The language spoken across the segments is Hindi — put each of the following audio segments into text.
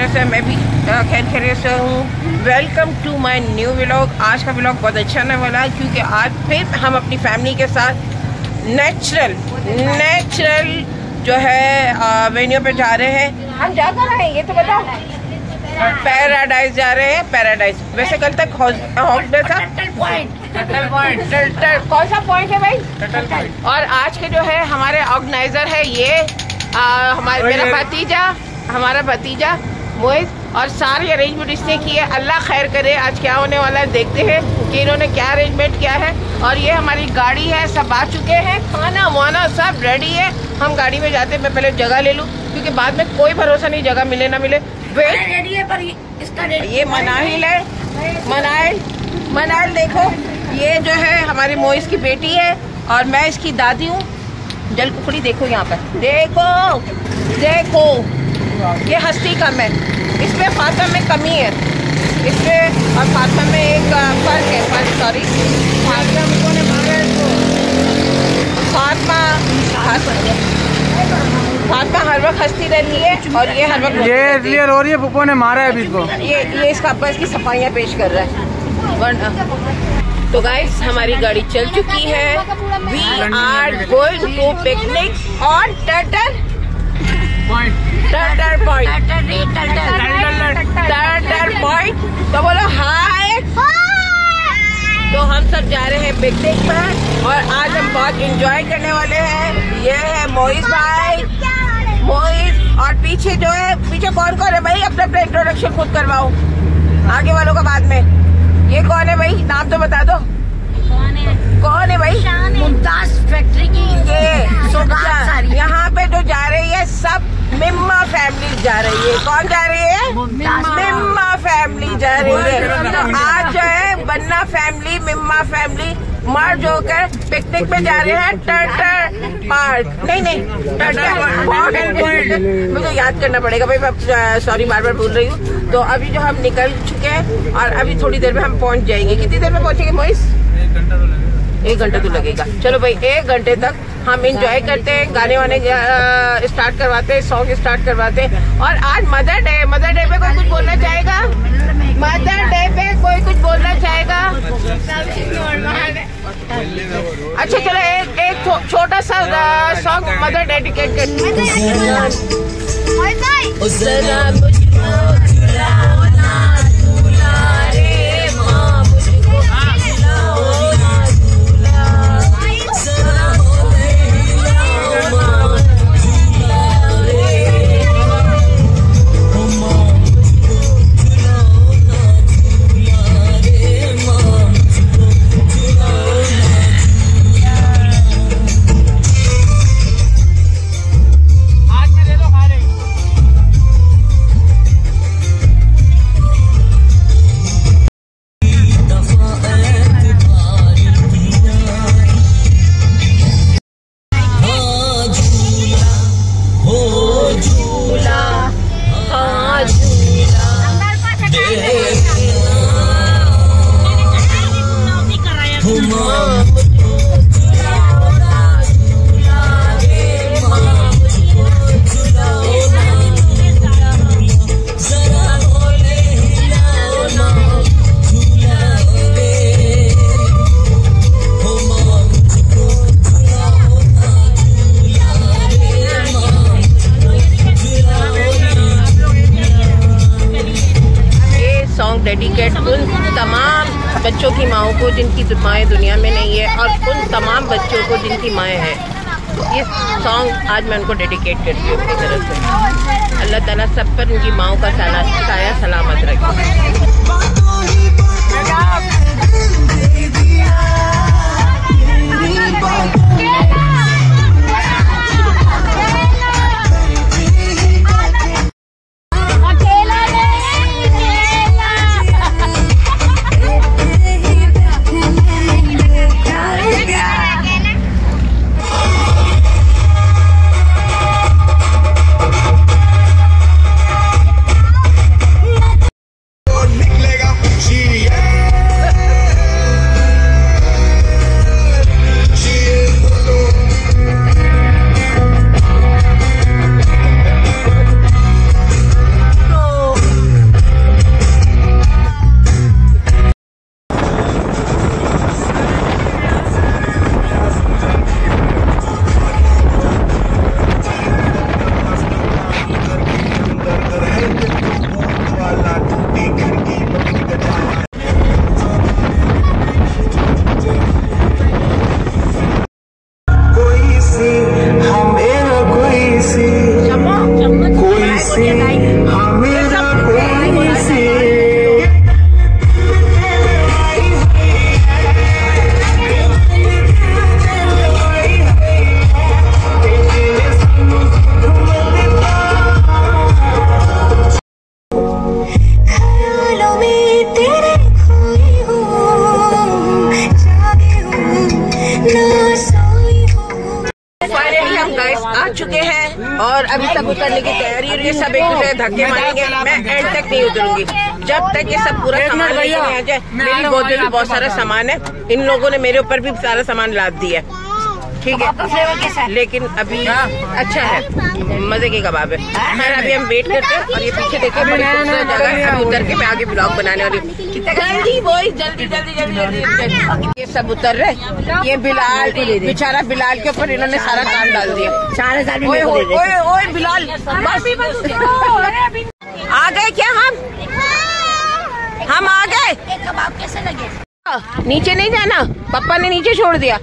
से मैं भी खैरियत से हूँ। Welcome to my new vlog. आज का व्लॉग बहुत अच्छा होने वाला है क्योंकि आज फिर हम अपनी फैमिली के साथ नेचुरल जो है वेन्यू पे जा रहे हैं। हम जा कर रहे हैं ये तो बताओ। पैराडाइज जा रहे हैं, पैराडाइज। वैसे कल तक हॉस्पिटल था। कौन सा पॉइंट है भाई? और आज के जो है हमारे ऑर्गेनाइजर है ये हमारा भतीजा मोहित, और सारी अरेंजमेंट इसने की है। अल्लाह खैर करे आज क्या होने वाला है, देखते हैं कि इन्होंने क्या अरेंजमेंट किया है। और ये हमारी गाड़ी है, सब आ चुके हैं, खाना वाना सब रेडी है। हम गाड़ी में जाते हैं, मैं पहले जगह ले लूँ क्योंकि बाद में कोई भरोसा नहीं जगह मिले ना मिले। रेडी है पर इसका ये मनाहिल है, मनाहिल देखो, ये जो है हमारे मोहित की बेटी है और मैं इसकी दादी हूँ। जल कुकड़ी देखो यहाँ पर, देखो ये हस्ती कम है, इसमें फातिमा में कमी है, इसमें और फातिमा में एक फर्क है। सॉरी फातिमा हर वक्त हंसती रहती है और ये हर वक्त ये रो रही है। पुप्पो ने मारा है अभी इसको। ये इसका अब्बा इसकी सफाइयाँ पेश कर रहा है। तो गाइस हमारी गाड़ी चल चुकी है। We are going to picnic on turtle point. तो बोलो हाय। तो हम सब जा रहे हैं पिकनिक पर और आज हम बहुत एंजॉय करने वाले हैं। ये है मोहित भाई, और पीछे जो है, पीछे कौन कौन है भाई? अपना इंट्रोडक्शन खुद करवाओ, आगे वालों का बाद में। ये कौन है भाई? नाम तो बता दो। कौन है भाई? मुमताज फैक्ट्री की ये यहाँ पे जो जा रही है सब मिम्मा फैमिली जा रही है। कौन जा रही है? मिम्मा फैमिली जा रही है। तो आज जो है बन्ना फैमिली, मिम्मा फैमिली मर्ज होकर पिकनिक पे जा रहे हैं टर्टल पार्क। नहीं टर्टल मुझे याद करना पड़ेगा भाई, मैं सॉरी बार भूल रही हूँ। तो अभी जो हम निकल चुके हैं और अभी थोड़ी देर में हम पहुँच जाएंगे। कितनी देर में पहुँचेंगे मोहित? 1 घंटा तो लगेगा। चलो भाई 1 घंटे तक हम एंजॉय करते हैं, गाने वाने स्टार्ट करवाते हैं, सॉन्ग स्टार्ट करवाते हैं। और आज मदर डे पे कोई कुछ बोलना चाहेगा? मदर डे पे कोई कुछ बोलना चाहेगा? अच्छा चलो एक छोटा सा सॉन्ग मदर डेडिकेट करते हैं। डेडिकेट उन तमाम बच्चों की माओं को जिनकी माएँ दुनिया में नहीं है और उन तमाम बच्चों को जिनकी माएँ हैं। ये सॉन्ग आज मैं उनको डेडिकेट करती हूँ अपनी तरफ से। अल्लाह ताला सब पर उनकी माओं का साया सलामत रखे। अभी सब उतरने की तैयारी और ये सब एक दूसरे धक्के मारेंगे। मैं एंड तक नहीं उतरूंगी जब तक ये सब पूरा सामान लेके नहीं आ जाए। मेरी गोदी में बहुत सारा सामान है, इन लोगों ने मेरे ऊपर भी सारा सामान लाद दिया, ठीक है, लेकिन अभी अच्छा है, मजे के कबाब है। खैर अभी हम वेट करते हैं और ये पीछे देखिए बड़ी खूबसूरत जगह है। अभी उतर के मैं आगे ब्लॉग बनाने वाली हूँ। जल्दी बोल, जल्दी जल्दी जल्दी जल्दी। ये सब उतर रहे, ये बिलाल बेचारा, बिलाल के ऊपर इन्होंने सारा काम डाल दिया। ओए बिलाल आ गए क्या? हम आ गए। कबाब कैसे लगे? नीचे नहीं जाना, पापा ने नीचे छोड़ दिया।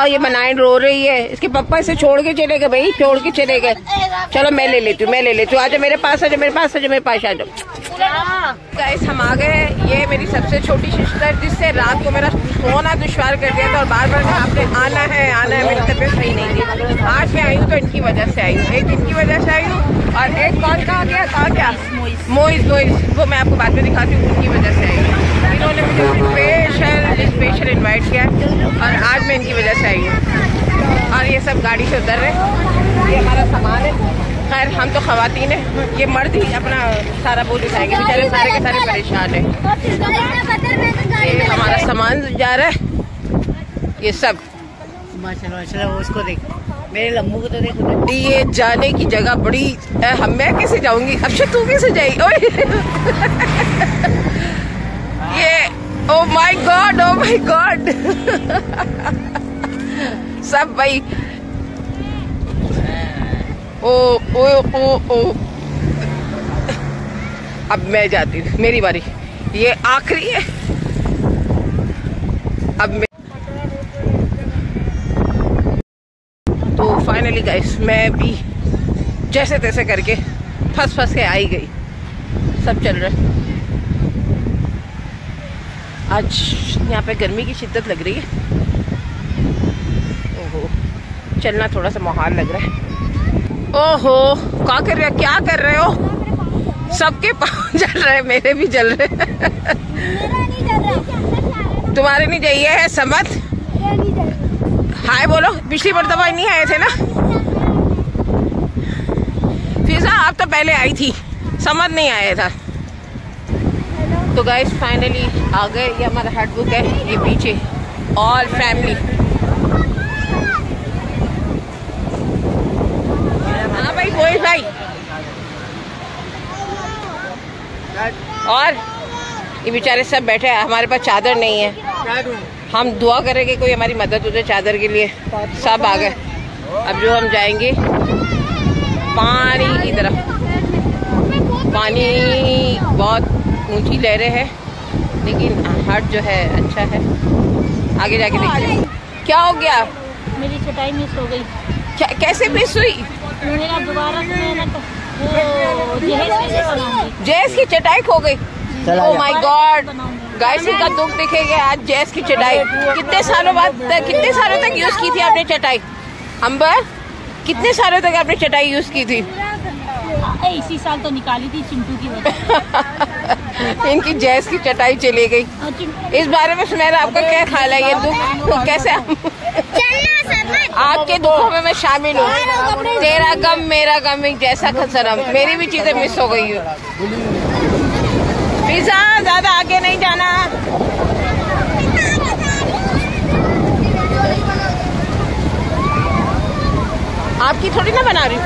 ये बनाए रो रही है, इसके पापा इसे छोड़ के चले गए भाई, छोड़ के चले गए। चलो मैं ले लेती हूँ, आजा मेरे पास, आजा मेरे पास, आजा मेरे पास, आ जाओ। गाइस हम आ गए हैं। ये मेरी सबसे छोटी सिस्टर जिससे रात को मेरा सोना दुश्वार कर दिया था और बार बार आपने आना है, मेरी तबीयत सही नहीं थी। आज मैं आई हूँ तो इनकी वजह से आई हूँ, एक इनकी वजह से आई हूँ और एक कौन कहा गया मोइज, वो मैं आपको बाद में दिखाती हूँ, उनकी वजह से आई हूँ। इन्होंने मुझे स्पेशल इन्वाइट किया और आज मैं इनकी वजह से आई हूँ। और ये सब गाड़ी से उतर रहे, ये हमारा सामान है। खैर हम तो खवातीन है, ये मर्द ही अपना सारा बोझ उठाएंगे, बेचारे सारे के सारे परेशान है। ये हमारा सामान जा रहा है, ये सब माशाल्लाह उसको देख, मेरे लम्बू को तो देखो। ये जाने की जगह बड़ी, मैं कैसे जाऊंगी? अच्छा तू कैसे जाएगी? ओए ये ओ माय गॉड सब भाई, ओ अब मैं जाती हूँ, मेरी बारी, ये आखिरी है अब मैं। तो फाइनली गाइस मैं भी जैसे तैसे करके फंस के आई गई। सब चल रहा है। आज यहाँ पे गर्मी की शिद्दत लग रही है, ओहो चलना थोड़ा सा मुहाल लग रहा है। ओहो क्या कर रहे हो? सबके पाँव जल रहे हैं, मेरे भी जल रहे हैं। तुम्हारे नहीं चाहिए है समझ? हाय बोलो, पिछली मर्तबा नहीं आए थे ना फिजा, आप तो पहले आई थी, समझ नहीं आया था। तो गाइस फाइनली आ गए, ये हमारा हेड बुक है, ये पीछे ऑल फैमिली। हाँ भाई मोहित भाई, और ये बेचारे सब बैठे हैं, हमारे पास चादर नहीं है। हम दुआ करेंगे कोई हमारी मदद हो जाए चादर के लिए। सब आ गए। अब जो हम जाएंगे पानी की तरफ, पानी बहुत ऊंची लहरें हैं लेकिन हट जो है अच्छा है। आगे जाके देखिए क्या हो गया। मेरी चटाई मिस हो गई। कैसे मिस हुई? दोबारा जैस की चटाई खो गई। ओह माय गॉड गाइस, इनका दुख दिखेगा आज। जैस की चटाई कितने सालों तक यूज की थी आपने चटाई? अंबर कितने सालों तक आपने चटाई यूज की थी? इसी साल तो निकाली थी चिंटू की वजह। इनकी जैस की चटाई चली गई। इस बारे में सुनहरा आपका क्या ख्याल है? ये दुख कैसे? आपके दुखों में मैं शामिल हूँ। तेरा गम मेरा गम एक जैसा खसरम, मेरी भी चीजें मिस हो गई है। पिज़्ज़ा ज्यादा आगे नहीं जाना। आपकी थोड़ी ना बना रही हूँ।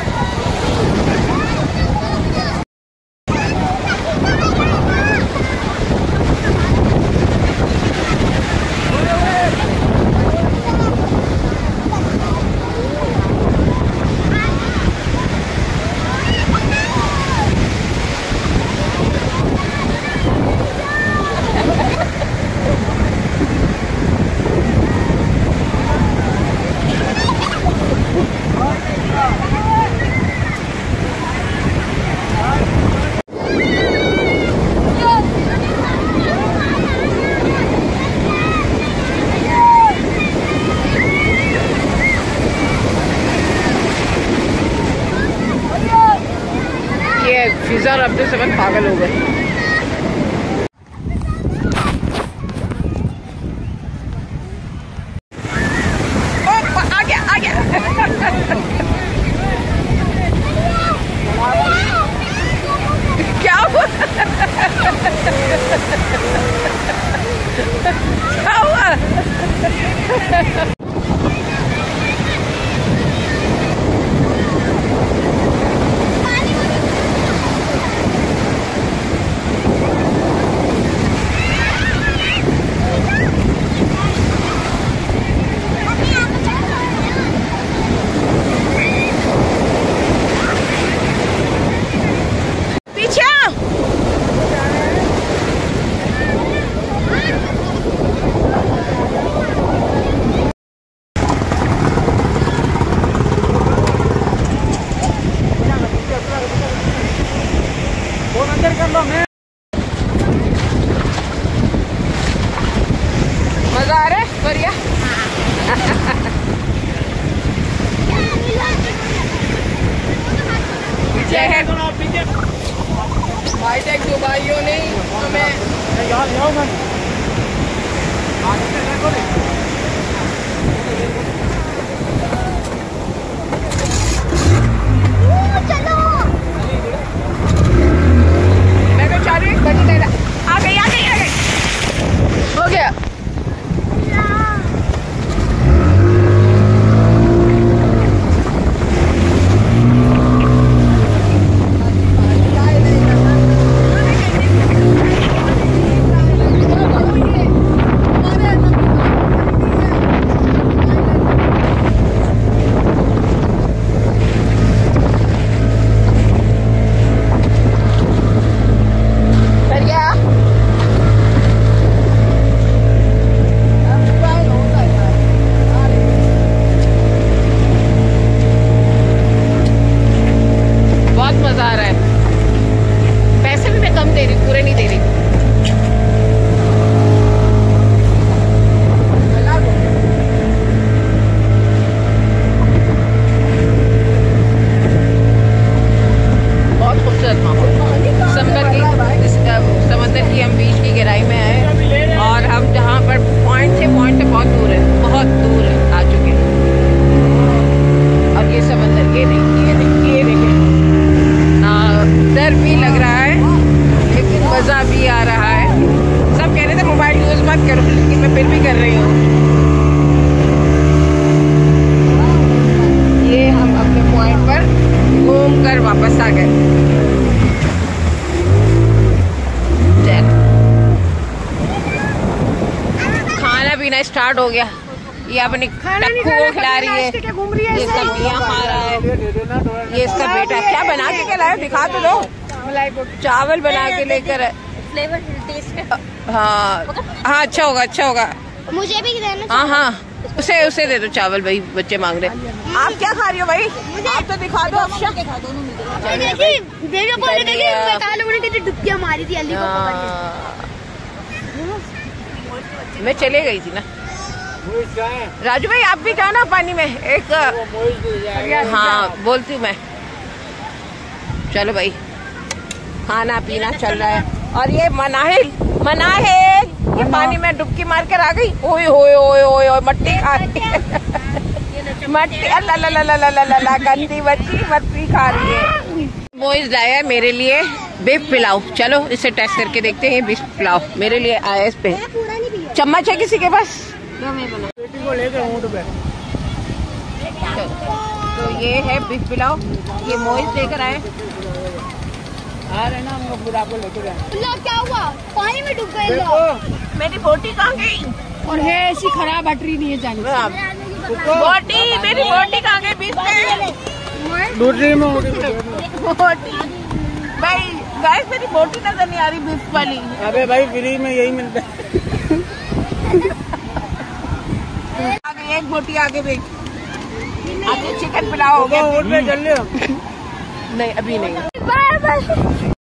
फिजा और अब्दुल समद पागल हो गए। आ गया बढ़िया। बाईटेक दुबईयों ने हमें मैं तो चाह रही हूँ बड़ी देर आ गई हो गया। स्टार्ट हो गया। ये अपनी टक्कू को खिला रही है, ये सब्जियां खा रहा है, ये इसका बेटा क्या बना के लाया दिखा तो दो। चावल बना के लेकर फ्लेवर टेस्ट। हाँ हाँ अच्छा होगा अच्छा होगा। मुझे भी देना। हाँ हाँ उसे दे दो चावल, भाई बच्चे मांग रहे। आप क्या खा रही हो भाई? आप तो दिखा दो। डुबकियां मारी थी अली को। मैं चले गई थी ना। राजू भाई आप भी जाना पानी में एक। हाँ बोलती हूँ मैं। चलो भाई खाना पीना चल रहा है। और ये मनाहिल ये पानी में डुबकी मार कर आ गई। ओए ओए ओए ओए ओए मट्टी खा रही है। मट्टी अल्लाह गंदी बच्ची मट्टी खा रही है। मोइज लाया है मेरे लिए बीफ पिलाओ। चलो इसे टेस्ट करके देखते हैं। बीफ पिलाओ मेरे लिए आया इस पे। चम्मच है किसी के पास? बेटी को लेकर ऊँट पे। तो ये है बीफ पिलाओ, ये मोइज लेकर आए। आ रहे ना हम लोग बुरा को लेकर आए। क्या हुआ? पानी में डूब गए लोग। मेरी बोटी कहाँ गई? और है ऐसी खराब बैटरी नहीं है जाने। बोटी मेरी बोटी कहाँ गई? बीफ पे दूसरी में बोटी भाई गाइस मेरी बोटी नजर नहीं आ रही बीफ वाली। अबे भाई फ्री में यही मिलता है। आगे एक बोटी आगे भी। आगे चिकन पिलाओ हो गया। ऊँट पे चल लियो। नहीं अभी नहीं। Bye bye.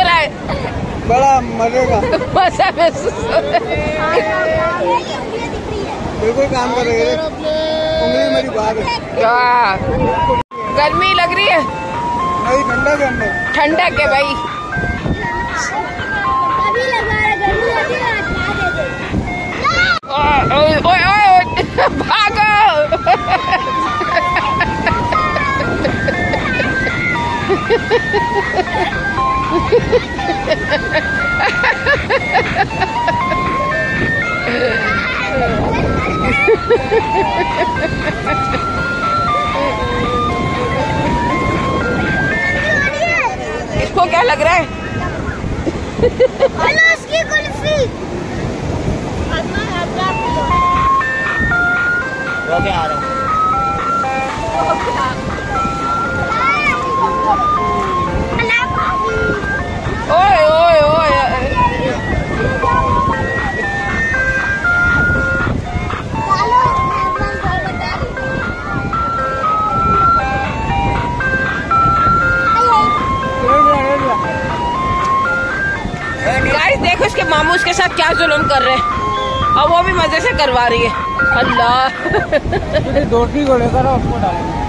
रहा है? बड़ा मजे का मजा महसूस हो रहा है। बिल्कुल काम कर रही है, उंगली मेरी बात है। क्या गर्मी लग रही है? नहीं, ठंडा के अंदर ठंडक है भाई। अभी लगा है गर्मी अभी रात ओए ओए ओए भागो। इसको क्या लग रहा है? हेलो उसकी कुल्फी वो क्या आ रहा है? ओए ओए ओए गाइस देखो इसके मामू उसके साथ क्या जुल्म कर रहे हैं और वो भी मजे से करवा रही है। अल्लाह दोस्ती को लेकर उसको डालेंगे।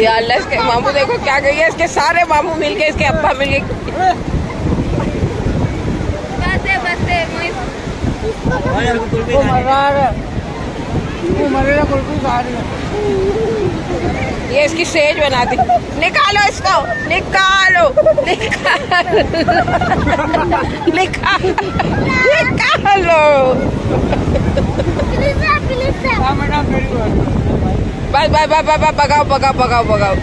या अल्लाह इसके मामू देखो क्या गई है। इसके सारे मामू मिलके इसके अब्बा मिलके वो मर रहा है, वो मरेगा कुल्फी खा रही है। ये इसकी स्टेज बना दी। निकालो इसको, निकालो निकालो निकालो निकालो। बस बस बस बस भगाओ भगाओ भगाओ भगाओ।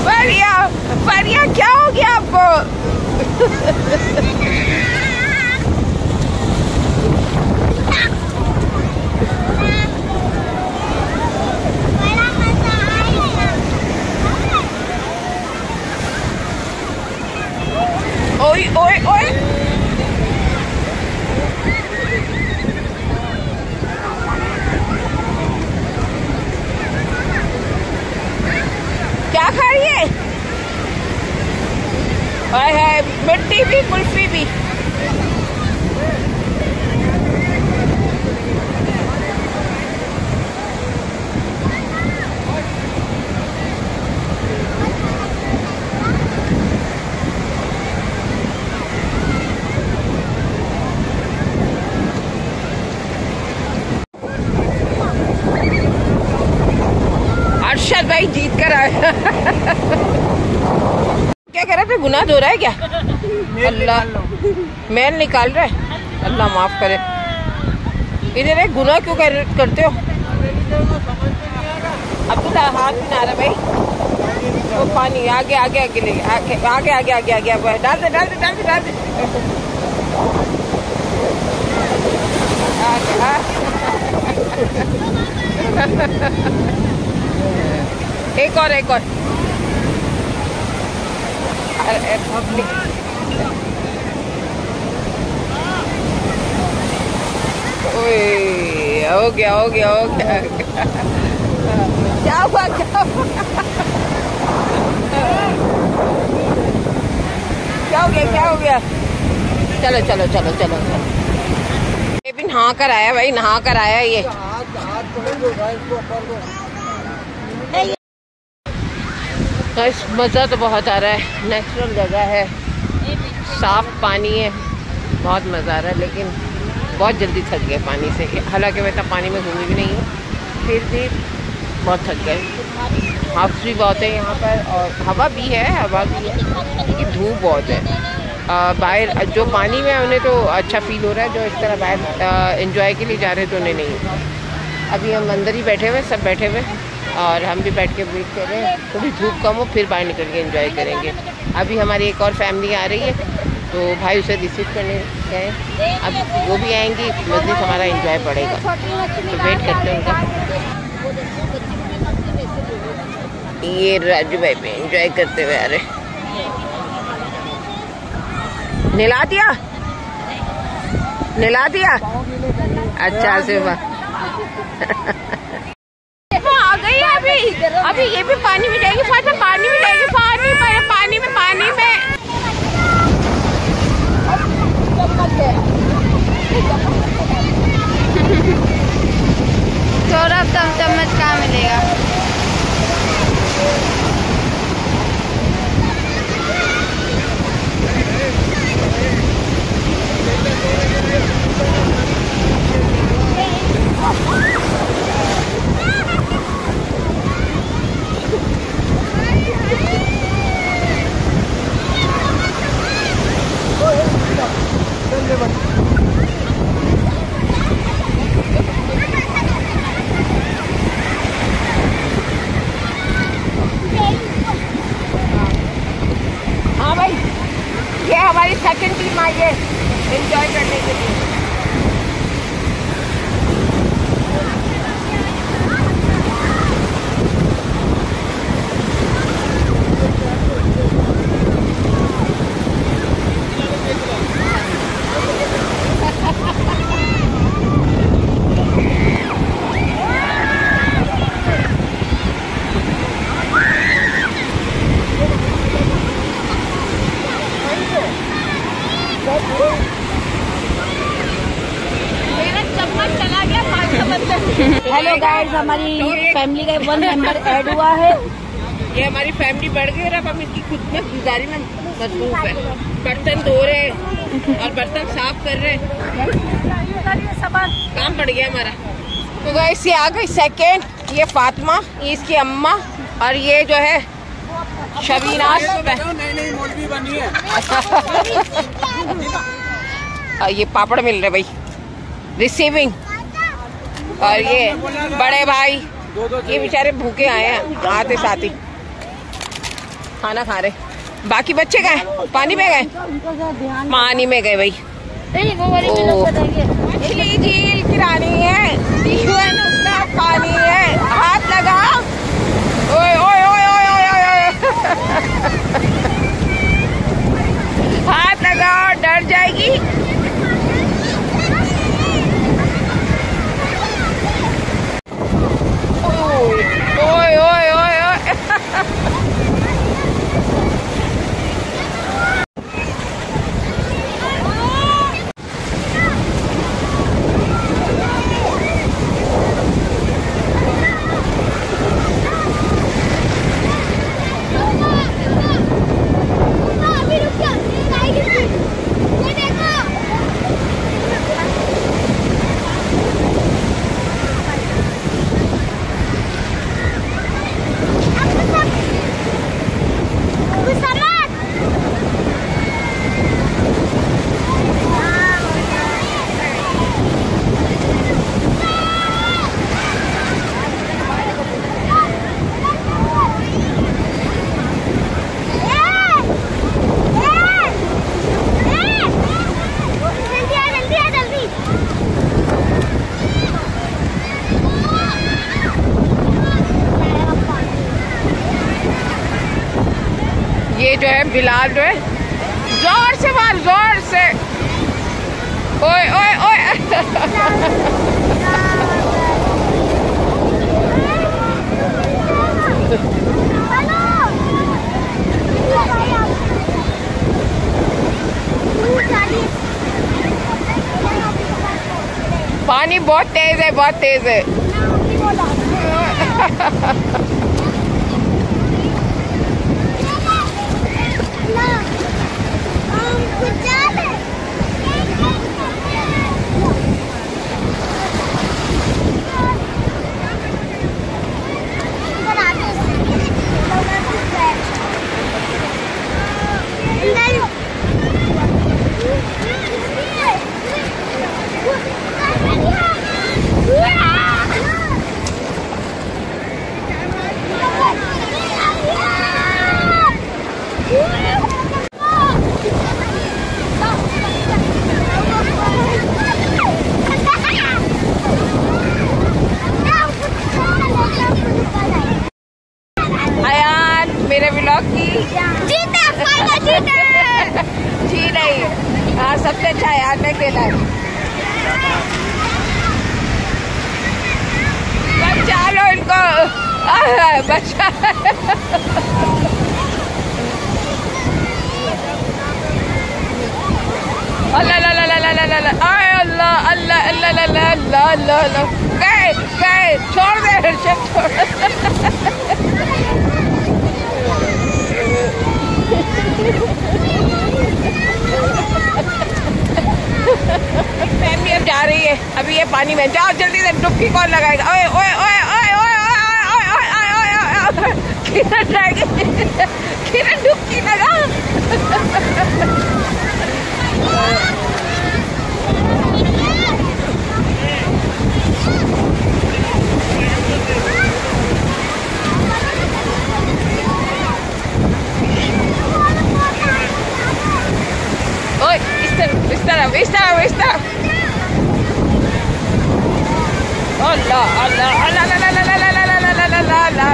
बढ़िया बढ़िया, क्या हो गया आपको? ओए ओए ओए क्या खा रही है? हाय हाय, मिट्टी भी कुल्फी भी। अरशद भाई जीत कर आए। क्या कह रहा था? गुनाह धो रहा है क्या? अल्लाह मैल निकाल रहा है। अल्लाह माफ करे। इधर है, गुनाह क्यों करते हो? अब तो हाथ भी ना रहा भाई। वो पानी आगे आगे आगे ले आगे आगे आगे आगे आगे डाल दे डाल दे डाल दे डाल दे। एक और एक और। ओए हो गया हो गया हो गया। क्या हुआ क्या हुआ? क्या हो गया क्या हो गया? चलो चलो चलो चलो चलो। ये भी नहा कर आया भाई, नहा कर आया ये। मज़ा तो बहुत आ रहा है। नेचुरल जगह है, साफ पानी है, बहुत मज़ा आ रहा है। लेकिन बहुत जल्दी थक गए पानी से। हालांकि मैं इतना पानी में घूमी भी नहीं हूँ, फिर भी बहुत थक गए। हाफ्स भी बहुत है यहाँ पर और हवा भी है लेकिन धूप बहुत है। बाहर जो पानी में उन्हें तो अच्छा फील हो रहा है, जो इस तरह बाहर एंजॉय के लिए जा रहे हैं तो उन्हें नहीं। अभी हम अंदर ही बैठे हुए, सब बैठे हुए और हम भी बैठ के वेट कर रहे हैं, थोड़ी धूप कम हो फिर बाहर निकल के एंजॉय करेंगे। अभी हमारी एक और फैमिली आ रही है, तो भाई उसे रिसीव करने गए, अब वो भी आएंगी, मज़ीद हमारा एंजॉय बढ़ेगा, तो वेट करते हैं उनका। ये राजू भाई भी एंजॉय करते हुए आ रहे। नहला दिया, नहला दिया, अच्छा से आ गई है। अभी ये भी पानी में जाएगी, फातिमा पानी में जाएगी, पानी में सौरभ तब चम्मच कहाँ मिलेगा? हाँ भाई, ये हमारी सेकंड टीम आई है एंजॉय करने के लिए। हेलो गाइस, हमारी फैमिली का 1 मेंबर ऐड हुआ है। ये हमारी फैमिली बढ़ गई और अब हम इसकी खुद में गुजारी में मसरूफ है। बर्तन धो रहे और बर्तन साफ कर रहे, काम बढ़ गया हमारा। तो गाइस ये आ गई सेकेंड, ये फातिमा, ये इसकी अम्मा, और ये जो है शबीनाज नई मौलवी बनी है। ये पापड़ मिल रहे भाई, रिसीविंग। और ये बड़े भाई, ये बेचारे भूखे आए हैं, आते साथ ही खाना खा रहे। बाकी बच्चे गए पानी में गए, पानी में गए भाई। मछली झील किरानी है, पानी है, हाथ लगा। ओए ओए ओए ओए ओए ओए हाथ लगाओ, डर जाएगी। ओए ओए ओए ओए ये जो है बिलाल जो है जोर से मार, जोर से। ओए ओए ओए पानी बहुत तेज है, बहुत तेज है। जीते जी नहीं, हाँ सबसे अच्छा यार ने खेला है। बचा लो इनको, बचा। अल्लाह अल्लाह अल्लाह अल्लाह अल्लाह अल्लाह अल्लाह अल्लाह अल्लाह, गए गए, छोड़ दे हर्षद, छोड़। फैमिली अब जा रही है, अभी ये पानी में, जाओ जल्दी से, डुबकी कौन लगाएगा? ओए ओए ओए ओए ओए ओए, किरण जाएगी, किरण डुबकी लगा। ओए इस तरफ इस तरफ इस तरफ इस तरफ। अल्लाह अल्लाह अल्लाह अल्लाह अल्लाह अल्लाह अल्लाह अल्लाह।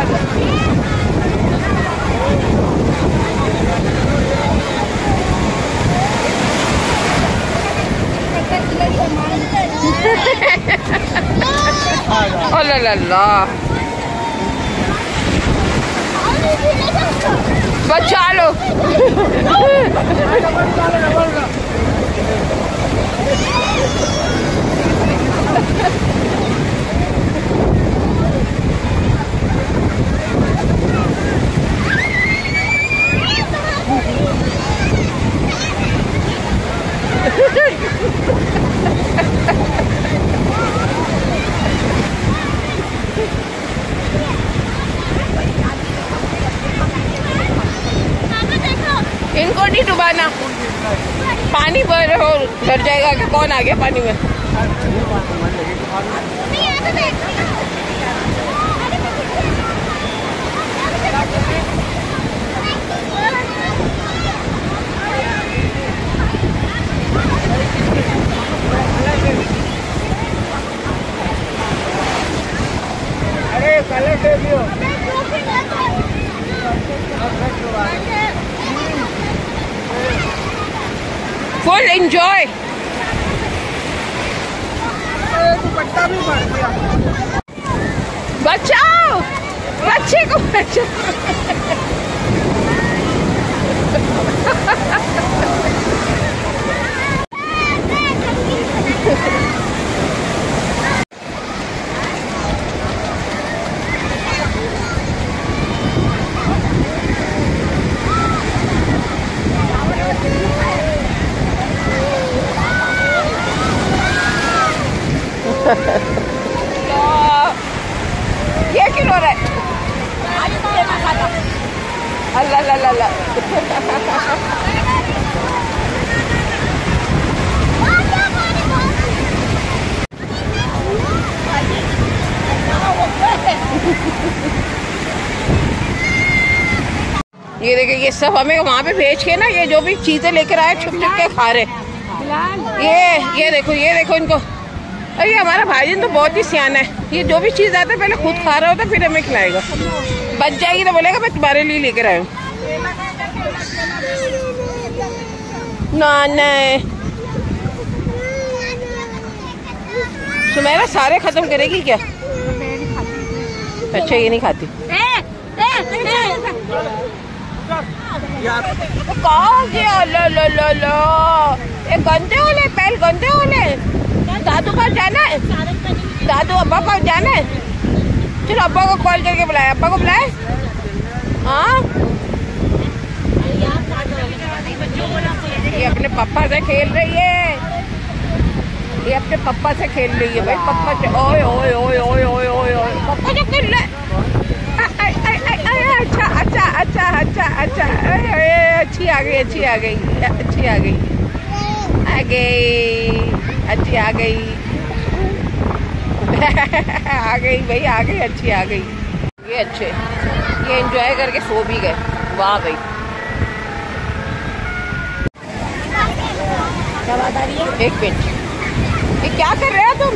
अल्लाह बचा लो। इनको नहीं डुबाना, पानी भर डर जाएगा कि कौन आ गया पानी में। अरे कलर दे दियो। Full enjoy. दुपट्टा भी भर दिया। बचाओ बच्चे को, बचाओ। ये क्यों हो रहा है? अल्लाह अल्लाह अल्लाह। ये देखिए, ये सब हमें वहाँ पे भेज के ना, ये जो भी चीजें लेकर आए छुप छुप के खा रहे। ये देखो इनको। अरे हमारा भाईजान तो बहुत ही सियाना है, ये जो भी चीज आता है पहले खुद खा रहा होता है, फिर हमें खिलाएगा। बच जाएगी तो बोलेगा मैं तुम्हारे लिए लेकर आया हूँ। ना सुमेरा सारे खत्म करेगी क्या? अच्छा ये नहीं खाती। कहाँ गया? लो ये गंदे होले, पहले गंदे होले। दादू पास जाना है, दादू अब्बा पास जाना है। चलो अब्बा को कॉल करके बुलाए, अब्बा को बुलाए। हाँ ये अपने पापा से खेल रही है, ये अपने पापा से खेल रही है भाई। पापा से ओए ओए ओए ओए ओए ओए ओए पापा से खेल रहे। अच्छा अच्छा अच्छा अच्छा अच्छा, अच्छी आ गई अच्छी आ गई अच्छी आ गई आ गई अच्छी आ गई आ गई भाई, आ गई अच्छी आ गई। ये अच्छे, ये एंजॉय करके सो भी गए। वाह भाई, क्या बात आ रही है? एक मिनट, ये क्या कर रहे हो तुम?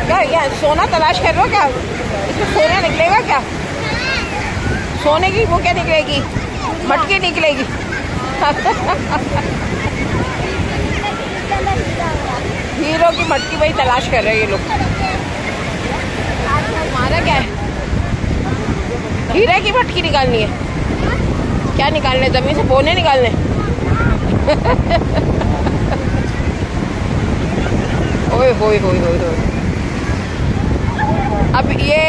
क्या सोना तलाश कर रहे हो क्या? इसमें सोना निकलेगा क्या? सोने की वो क्या निकलेगी, मटकी निकलेगी। हीरो की मटकी भाई तलाश कर रहे हैं ये लोग। हमारा क्या है, हीरे की मटकी निकालनी है। क्या निकालने, जमीन से बोने निकालने। ओए होए होए होए होए। अब ये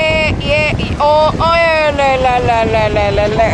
ओ ओए ले ले ले ले ले ले ले।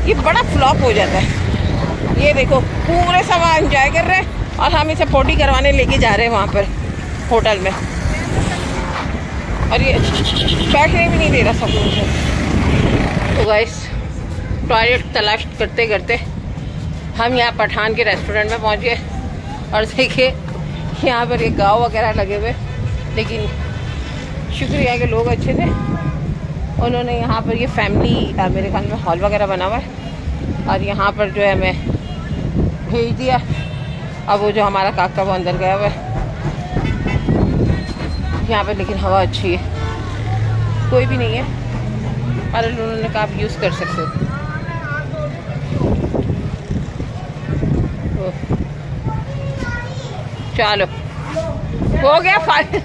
ये बड़ा फ्लॉप हो जाता है। ये देखो पूरे सामान एंजॉय कर रहे हैं और हम इसे फोटो करवाने लेके जा रहे हैं वहाँ पर होटल में, और ये बैठने भी नहीं दे रहा सब कुछ। तो गाइस टॉयलेट तलाश करते करते हम यहाँ पठान के रेस्टोरेंट में पहुँच गए, और देखिए यहाँ पर ये गाँव वगैरह लगे हुए, लेकिन शुक्रिया के लोग अच्छे थे, उन्होंने यहाँ पर ये फैमिली मेरे ख्याल में हॉल वगैरह बना हुआ है, और यहाँ पर जो है हमें भेज दिया। अब वो जो हमारा काका वो अंदर गया हुआ है यहाँ पर, लेकिन हवा अच्छी है, कोई भी नहीं है, और उन्होंने कहा आप यूज़ कर सकते हो। चलो हो गया फाइनल।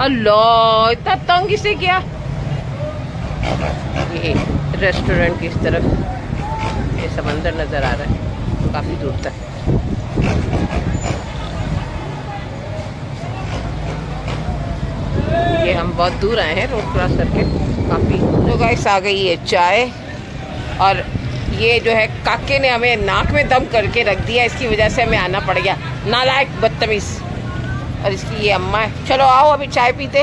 अल्लाह इतना तंग किसे किया। ये रेस्टोरेंट की इस तरफ ये समंदर नज़र आ रहा है काफ़ी दूर तक। ये हम बहुत दूर आए हैं रोड क्रॉस करके काफ़ी। तो गाइस आ गई है चाय, और ये जो है काके ने हमें नाक में दम करके रख दिया, इसकी वजह से हमें आना पड़ गया, नालायक बदतमीज़। और इसकी ये अम्मा है। चलो आओ अभी चाय पीते।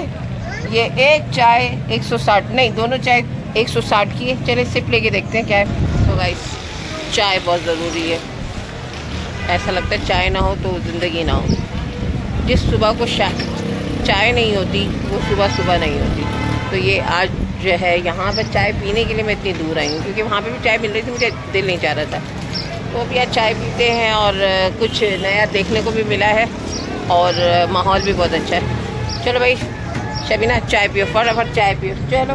ये एक चाय 160, नहीं दोनों चाय 160 की है। चले सिप लेके देखते हैं क्या है। तो गाइस चाय बहुत ज़रूरी है, ऐसा लगता है चाय ना हो तो ज़िंदगी ना हो। जिस सुबह को चाय नहीं होती वो सुबह सुबह नहीं होती। तो ये आज जो है यहाँ पर चाय पीने के लिए मैं इतनी दूर आई हूँ, क्योंकि वहाँ पे भी चाय मिल रही थी, मुझे दिल नहीं चाह रहा था। तो अभी आज चाय पीते हैं, और कुछ नया देखने को भी मिला है, और माहौल भी बहुत अच्छा है। चलो भाई शबीना चाय पियो, फटाफट चाय पियो। चलो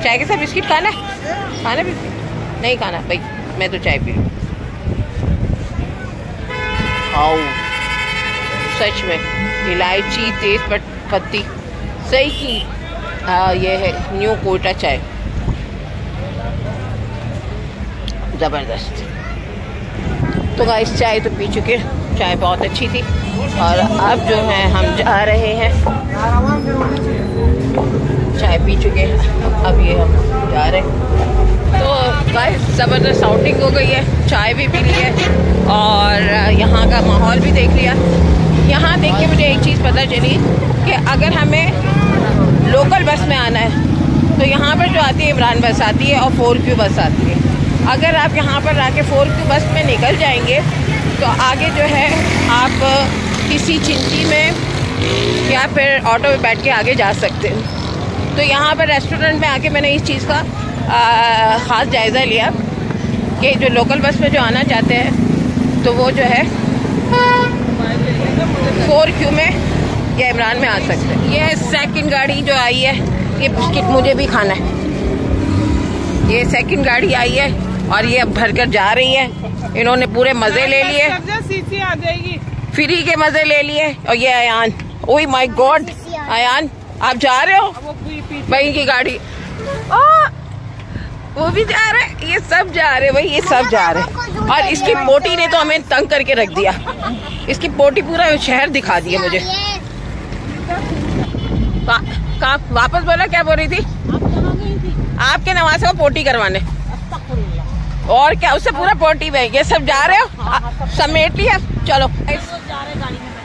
चाय के साथ बिस्किट खाना है? खाना बिस्किट नहीं खाना भाई, मैं तो चाय पी लूँ। आओ सच में इलायची, तेज पत्ती सही की। ये है न्यू कोयटा चाय, ज़बरदस्त। तो गाइस चाय तो पी चुके, चाय बहुत अच्छी थी। और अब जो है हम जा रहे हैं, चाय पी चुके हैं, अब ये हम जा रहे हैं। तो गाइस ज़बरदस्त आउटिंग हो गई है, चाय भी पी ली है और यहाँ का माहौल भी देख लिया। यहाँ देख के मुझे एक चीज़ पता चली कि अगर हमें लोकल बस में आना है तो यहाँ पर जो आती है इमरान बस आती है और 4Q बस आती है। अगर आप यहाँ पर आके 4Q बस में निकल जाएंगे तो आगे जो है आप किसी चिंची में या फिर ऑटो में बैठ के आगे जा सकते हैं। तो यहाँ पर रेस्टोरेंट में आके मैंने इस चीज़ का ख़ास जायज़ा लिया कि जो लोकल बस में जो आना चाहते हैं तो वो जो है 4Q में या इमरान में आ सकते हैं। ये सेकंड गाड़ी जो आई है, ये बिस्किट मुझे भी खाना है। ये सेकंड गाड़ी आई है और ये अब भरकर जा रही है। इन्होंने पूरे मज़े ले लिए, सीसी आ जाएगी, फ्री के मज़े ले लिए। और ये Ayaan, oh my God Ayaan आप जा रहे हो? भाई की गाड़ी, वो भी जा रहे हैं, ये सब जा रहे हैं भाई, ये सब जा रहे हैं। और इसकी पोटी ने तो हमें तंग करके रख दिया, इसकी पोटी पूरा शहर दिखा दिया मुझे। वापस बोला, क्या बोल रही थी? आपके नवाज को पोटी करवाने, और क्या उससे पूरा पोटी में। ये सब जा रहे हो, समेट लिया। चलो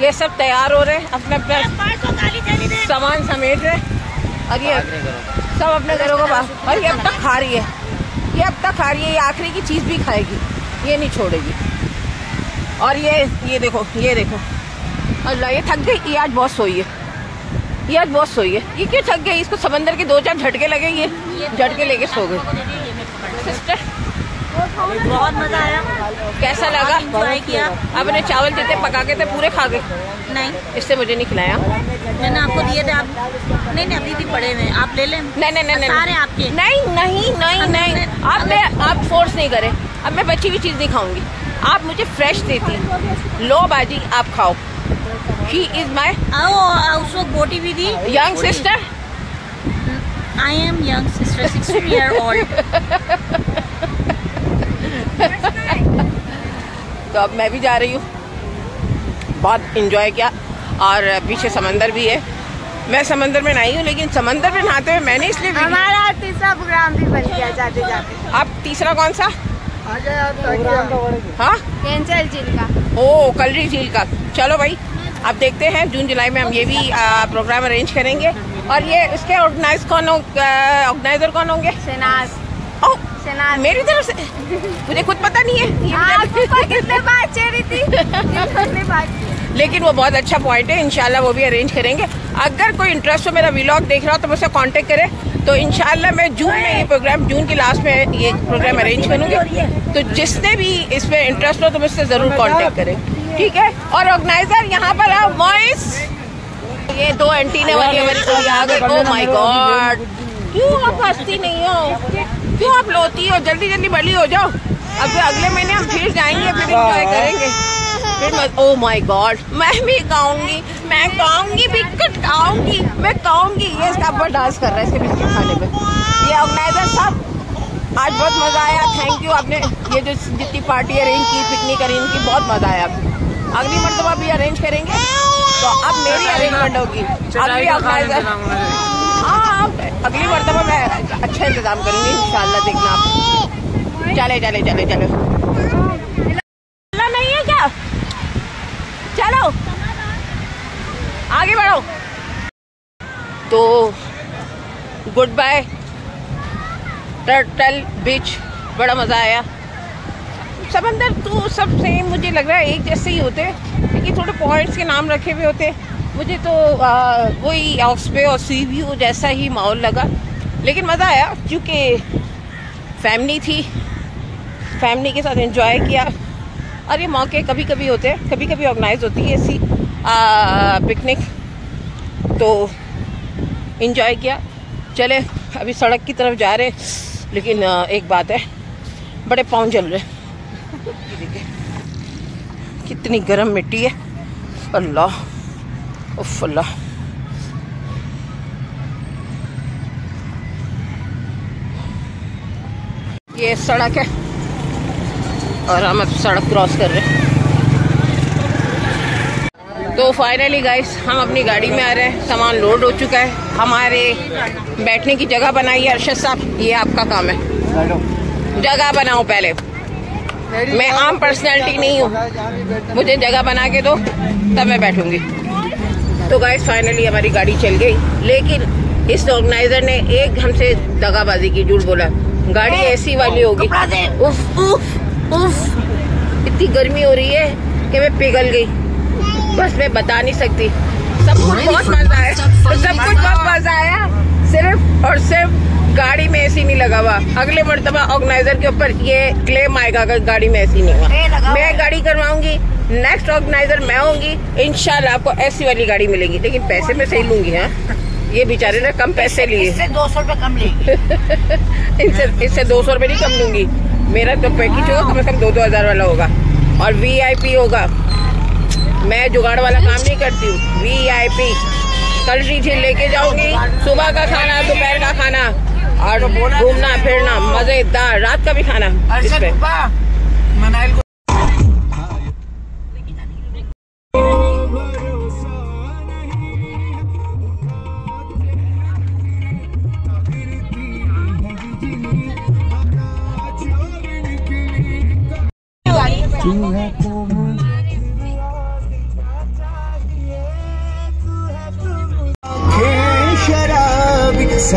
ये सब तैयार हो रहे हैं, अपने अपने सामान समेट रहे हैं और ये सब अपने घरों को बाहर। और ये अब तक खा रही है, ये अब तक खा रही है, ये आखिरी की चीज़ भी खाएगी, ये नहीं छोड़ेगी। और ये देखो, ये देखो, अल्लाह ये थक गई, ये आज बहुत सोई है, ये आज बहुत सोई है। ये क्यों थक गई? इसको समंदर के 2-4 झटके लगे, ये झटके लेके सो गए। सिस्टर बहुत मजा आया। कैसा लगा? एंजॉय किया। आपने चावल जितने पका के थे पूरे खा गए? नहीं, इससे मुझे नहीं खिलाया। मैंने आपको दिए थे, आप नहीं अभी भी पड़े हुए, आप ले लें। नहीं सारे आपके। नहीं आप फोर्स नहीं करे। अब मैं बची हुई चीज़ नहीं खाऊंगी, आप मुझे फ्रेश देती। लो बाजी आप खाओ। She is my उस वक्त बोटी भी थी। young sister. I am young sister, 16-year-old. तो अब मैं भी जा रही हूँ, बहुत इंजॉय किया। और पीछे समंदर भी है, मैं समंदर में नहीं हूँ लेकिन समंदर में नहाते हुए मैंने इसलिए हमारा तीसरा प्रोग्राम भी बन गया जाते जाते। आप तीसरा कौन सा? हाँ, कैंसर झील का। ओ कलरी झील का। चलो भाई, अब देखते हैं जून जुलाई में हम ये भी प्रोग्राम अरेंज करेंगे। और ये इसके ऑर्गेनाइजर कौन होंगे? शनाज। मेरी तरफ से मुझे खुद पता नहीं है। कितने बात रही थी लेकिन वो बहुत अच्छा पॉइंट है, इंशाल्लाह वो भी अरेंज करेंगे। अगर कोई इंटरेस्ट हो, मेरा व्लॉग देख रहा हो तो मुझसे कांटेक्ट करे, तो इंशाल्लाह मैं जून में ये प्रोग्राम, जून की लास्ट में ये प्रोग्राम अरेंज करूँगी। तो जिसने भी इसमें इंटरेस्ट हो तो मुझसे ज़रूर कांटेक्ट करें, ठीक है? और ऑर्गेनाइजर यहाँ पर है वॉइस। ये 2 एंटीने वाली हमारी कोई आ गई। ओह माय गॉड, क्यों आप हंसती नहीं हो? क्यों आप लोती हो? जल्दी जल्दी बड़ी हो जाओ। अब अगले महीने हम फिर जाएंगे, फिर एंजॉय करेंगे, फिर ओह माय गॉड, मैं भी गाऊंगी, मैं गाऊंगी, बिस्किट खाऊंगी, मैं गाऊंगी। ये इसका ऊपर डांस कर रहा है इसके बिस्किट खाने पे। ये ऑर्गेनाइजर साहब, आज बहुत मजा आया, थैंक यू। आपने ये जो जितनी पार्टी अरेंज की, पिकनिक अरेंज की, बहुत मजा आया। अगली मरतबा भी अरेंज करेंगे तो अब मेरी अरेंजमेंट होगी। अगली ऑर्गेनाइजर, हाँ अगली मरतबा मैं अच्छा इंतजाम करूंगी इंशाल्लाह, देखना आप। चले चले चले चले, नहीं है क्या? चलो आगे बढ़ो। तो गुड बाय टर्टल बीच, बड़ा मजा आया। समंदर तो सब सेम मुझे लग रहा है, एक जैसे ही होते, लेकिन थोड़े पॉइंट्स के नाम रखे हुए होते। मुझे तो वही ऑक्सबे और सी व्यू जैसा ही माहौल लगा, लेकिन मज़ा आया क्योंकि फैमिली थी, फैमिली के साथ एंजॉय किया। और ये मौके कभी कभी होते हैं, कभी कभी ऑर्गेनाइज होती है ऐसी पिकनिक, तो एंजॉय किया। चले अभी सड़क की तरफ जा रहे, लेकिन एक बात है, बड़े पाँव जल रहे। कितनी गर्म मिट्टी है, अल्लाह, उफ अल्लाह। ये सड़क है और हम अब सड़क क्रॉस कर रहे हैं। तो फाइनली गाइस हम अपनी गाड़ी में आ रहे हैं, सामान लोड हो चुका है, हमारे बैठने की जगह बनाई है। अरशद साहब ये आपका काम है, जगह बनाओ पहले। मैं आम पर्सनैलिटी नहीं हूँ, मुझे जगह बना के दो तब मैं बैठूंगी। तो गाइस फाइनली हमारी गाड़ी चल गई, लेकिन इस ऑर्गेनाइजर ने एक हमसे दगाबाजी की, झूठ बोला। गाड़ी एसी वाली होगी। उफ उफ उफ, इतनी गर्मी हो रही है कि मैं पिघल गई, बस मैं बता नहीं सकती। सब कुछ बहुत मजा आया, सब कुछ बहुत मजा आया, सिर्फ और सिर्फ गाड़ी में एसी नहीं लगा हुआ। अगले मर्तबा ऑर्गेनाइजर के ऊपर ये क्लेम आएगा अगर गाड़ी में एसी नहीं हुआ। मैं गाड़ी करवाऊंगी, नेक्स्ट ऑर्गेनाइजर मैं होंगी, इंशाल्लाह आपको एसी वाली गाड़ी मिलेगी, लेकिन पैसे में सही लूंगी। हाँ, ये बेचारे ने कम पैसे लिए, इससे 200 रुपए कम लेंगे। इससे 200 रुपए नहीं कम लूंगी। मेरा तो पैकेज होगा कम से कम 2-2 हजार वाला होगा और VIP होगा। मैं जुगाड़ वाला काम नहीं करती हूँ, VIP। कल झील लेके जाऊंगी, सुबह का खाना, दोपहर का खाना और घूमना फिरना मजेदार, रात का भी खाना।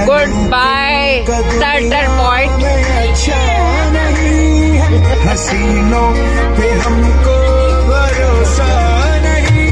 Good bye starter point. हसीनों पे हमको भरोसा नहीं।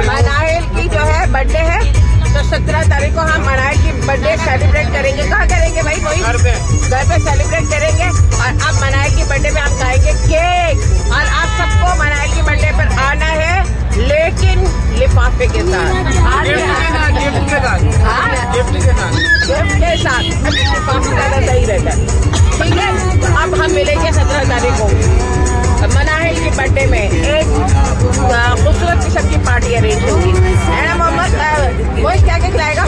मनाहिल की जो है बर्थडे है, तो 17 तारीख को हम मनाहिल की बर्थडे सेलिब्रेट करेंगे। कहाँ करेंगे भाई? वही घर पे सेलिब्रेट करेंगे। और अब मनाहिल की बर्थडे पे हम खाएंगे केक, और आप सबको मनाहिल की बर्थडे पर आना है, लेकिन लिफाफे के साथ, गिफ्ट के साथ। अभी लिफाफे ज्यादा सही रहता है, ठीक है? तो अब हम मिलेंगे 17 तारीख को मनाहिल की बर्थडे में। एक खूबसूरत किस्म की पार्टी अरेंज होगी, है ना मोहम्मद? वो क्या क्या खिलाएगा?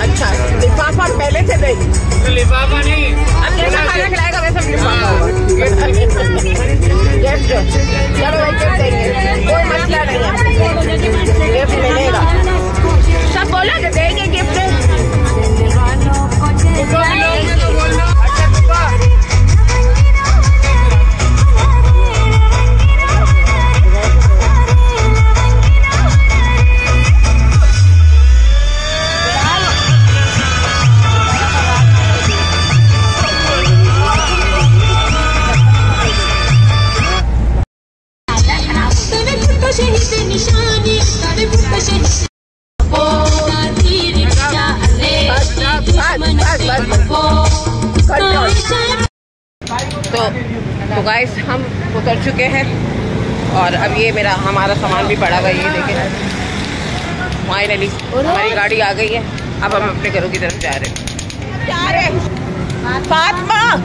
अच्छा, लिफाफा पहले से देगी, लिफाफा नहीं, अब कैसा खाना खिलाएगा वैसे लिफाफा गिफ्ट। चलो भाई गिफ्ट देंगे, कोई मसला नहीं है, गिफ्ट मिलेगा। सब बोला तो देंगे गिफ्ट। तो गाइस हम उतर चुके हैं और अब ये हमारा सामान भी पड़ा हुआ है, ये देखें। फाइनली हमारी गाड़ी आ गई है, अब हम अपने घरों की तरफ जा रहे हैं। फातिमा,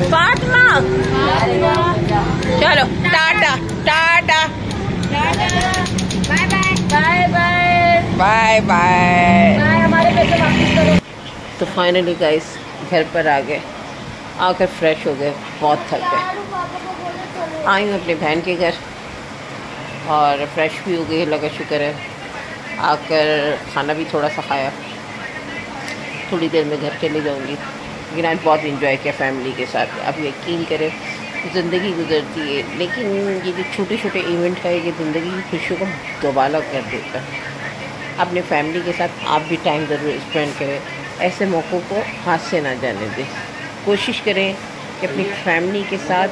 फातिमा, चलो tata tata, bye bye bye bye. तो फाइनली गाइस घर पर आ गए, आकर फ्रेश हो गए, बहुत थक गए। आई हूँ अपनी बहन के घर और फ्रेश भी हो गई, लगा शुक्र है। आकर खाना भी थोड़ा सा खाया, थोड़ी देर में घर चली जाऊँगी। लेकिन आज बहुत इंजॉय किया फैमिली के साथ। आप यकीन करें ज़िंदगी गुजरती है, लेकिन ये जो छोटे छोटे इवेंट है ये ज़िंदगी की खुशियों को दोबारा कर देता है। अपने फैमिली के साथ आप भी टाइम ज़रूर स्पेंड करें, ऐसे मौक़ों को हाथ से ना जाने दें। कोशिश करें कि अपनी फैमिली के साथ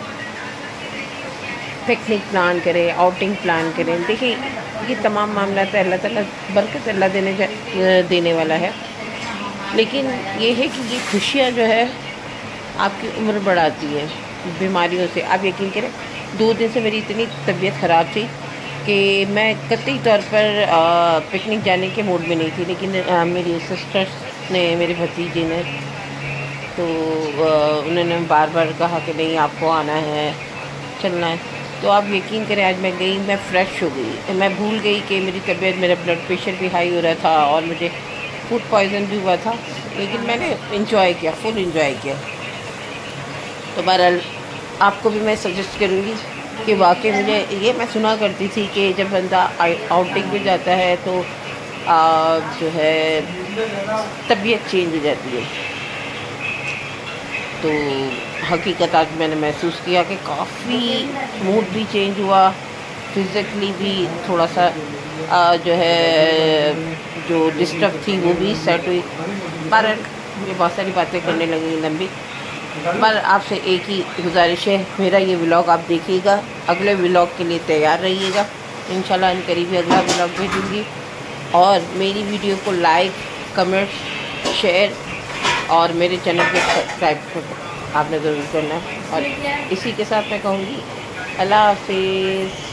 पिकनिक प्लान करें, आउटिंग प्लान करें। देखिए ये तमाम मामला तो अल्लाह ताला बरकत अल्लाह देने वाला है, लेकिन ये है कि ये खुशियाँ जो है आपकी उम्र बढ़ाती है बीमारियों से। आप यकीन करें 2 दिन से मेरी इतनी तबीयत ख़राब थी कि मैं कतई तौर पर पिकनिक जाने के मूड में नहीं थी, लेकिन मेरी सिस्टर्स ने, मेरे भतीजे ने, तो उन्होंने बार बार कहा कि नहीं आपको आना है, चलना है। तो आप यकीन करें आज मैं गई, मैं फ़्रेश हो गई। मैं भूल गई कि मेरी तबीयत, मेरा ब्लड प्रेशर भी हाई हो रहा था और मुझे फूड पॉइज़न भी हुआ था, लेकिन मैंने इंजॉय किया, फुल इंजॉय किया। तो बहरहाल आपको भी मैं सजेस्ट करूँगी कि वाकई मुझे ये मैं सुना करती थी कि जब बंदा आउटिंग में जाता है तो जो है तबीयत चेंज हो जाती है। तो हकीकत आज मैंने महसूस किया कि काफ़ी मूड भी चेंज हुआ, फिज़िकली भी थोड़ा सा जो है जो डिस्टर्ब थी वो भी सेट हुई। पर ये बहुत सारी बातें करने लगी लंबी, पर आपसे एक ही गुजारिश है, मेरा ये व्लॉग आप देखिएगा, अगले व्लॉग के लिए तैयार रहिएगा। इंशाल्लाह इन करीबी अगला व्लॉग भेजूँगी। और मेरी वीडियो को लाइक, कमेंट, शेयर और मेरे चैनल को सब्सक्राइब आपने ज़रूर करना है। और इसी के साथ मैं कहूँगी अल्लाह हाफ़िज़।